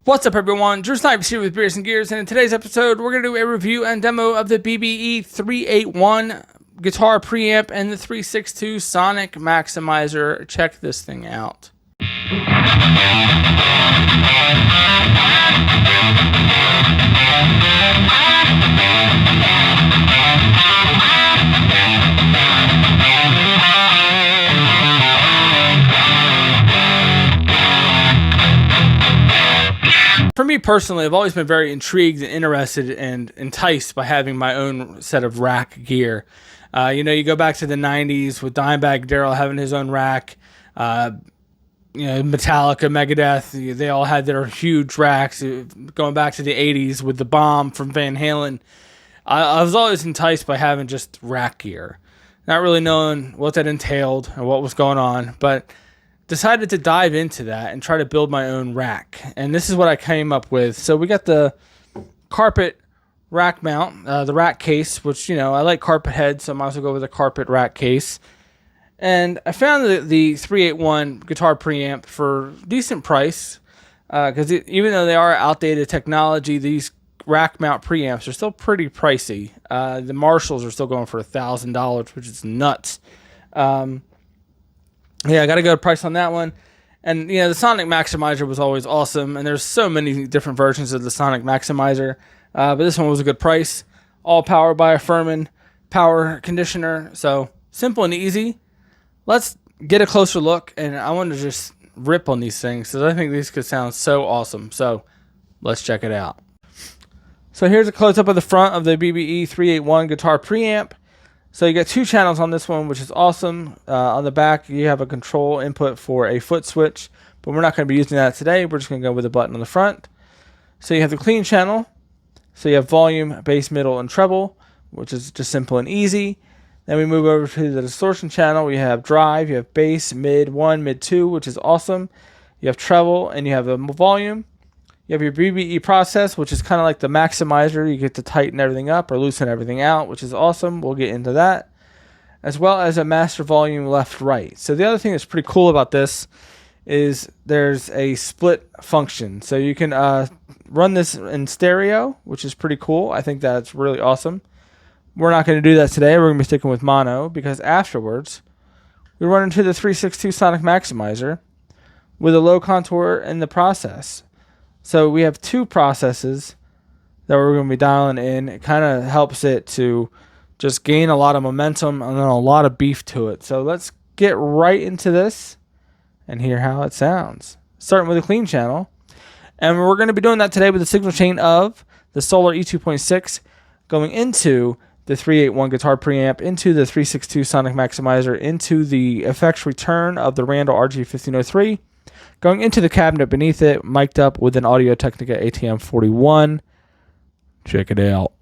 What's up, everyone? Drew Snipes here with Beers and Gears, and in today's episode, we're going to do a review and demo of the BBE 381 guitar preamp and the 362 Sonic Maximizer. Check this thing out. For me personally, I've always been very intrigued and interested and enticed by having my own set of rack gear. You go back to the 90s with Dimebag Darrell having his own rack. Metallica, Megadeth, they all had their huge racks. Going back to the 80s with the Bomb from Van Halen, I was always enticed by having just rack gear. Not really knowing what that entailed and what was going on, but decided to dive into that and try to build my own rack. And this is what I came up with. So we got the carpet rack mount, the rack case, which, I like carpet heads, so I might as well go with a carpet rack case. And I found the 381 guitar preamp for decent price, because even though they are outdated technology, these rack mount preamps are still pretty pricey. The Marshalls are still going for $1,000, which is nuts. I got to go price on that one. And, the Sonic Maximizer was always awesome. And there's so many different versions of the Sonic Maximizer. But this one was a good price. All powered by a Furman power conditioner. So, simple and easy. Let's get a closer look. And I want to just rip on these things, because I think these could sound so awesome. So, let's check it out. So, here's a close-up of the front of the BBE 381 guitar preamp. So you got two channels on this one, which is awesome. On the back, you have a control input for a foot switch, but we're not going to be using that today. We're just going to go with a button on the front. So you have the clean channel. So you have volume, bass, middle, and treble, which is just simple and easy. Then we move over to the distortion channel. We have drive, you have bass, mid 1, mid 2, which is awesome. You have treble, and you have a volume. You have your BBE process, which is kind of like the maximizer. You get to tighten everything up or loosen everything out, which is awesome. We'll get into that. As well as a master volume left-right. So the other thing that's pretty cool about this is there's a split function. So you can run this in stereo, which is pretty cool. I think that's really awesome. We're not going to do that today. We're going to be sticking with mono, because afterwards we run into the 362 Sonic Maximizer with a low contour in the process. So we have two processes that we're going to be dialing in. It kind of helps it to just gain a lot of momentum and then a lot of beef to it. So let's get right into this and hear how it sounds. Starting with a clean channel. And we're going to be doing that today with the signal chain of the Solar E2.6 going into the 381 guitar preamp, into the 362 Sonic Maximizer, into the effects return of the Randall RG1503. Going into the cabinet beneath it, mic'd up with an Audio-Technica ATM 41. Check it out.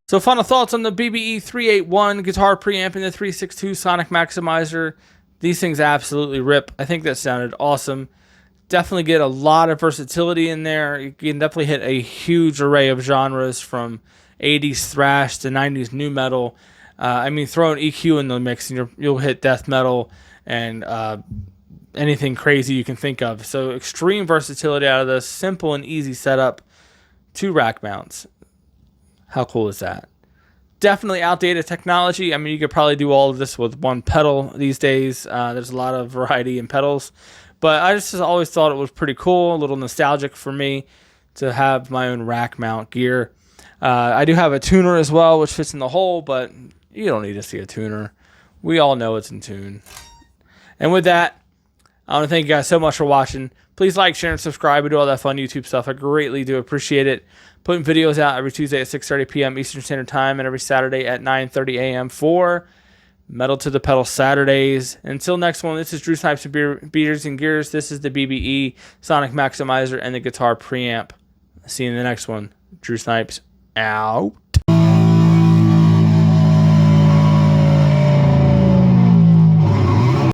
So final thoughts on the BBE 381 guitar preamp and the 362 Sonic Maximizer. These things absolutely rip. I think that sounded awesome. Definitely get a lot of versatility in there. You can definitely hit a huge array of genres from 80s thrash to 90s nu metal. I mean, throw an EQ in the mix and you'll hit death metal and anything crazy you can think of. So extreme versatility out of this. Simple and easy setup. 2 rack mounts. How cool is that? Definitely outdated technology. I mean, you could probably do all of this with one pedal these days. There's a lot of variety in pedals. But I just always thought it was pretty cool, a little nostalgic for me to have my own rack mount gear. I do have a tuner as well, which fits in the hole, but you don't need to see a tuner. We all know it's in tune. And with that, I want to thank you guys so much for watching. Please like, share, and subscribe. We do all that fun YouTube stuff. I greatly do appreciate it. Putting videos out every Tuesday at 6:30 p.m. Eastern Standard Time and every Saturday at 9:30 a.m. for Metal to the Pedal Saturdays. Until next one, this is Drew Snipes of Beers and Gears. This is the BBE Sonic Maximizer and the guitar preamp. See you in the next one. Drew Snipes out.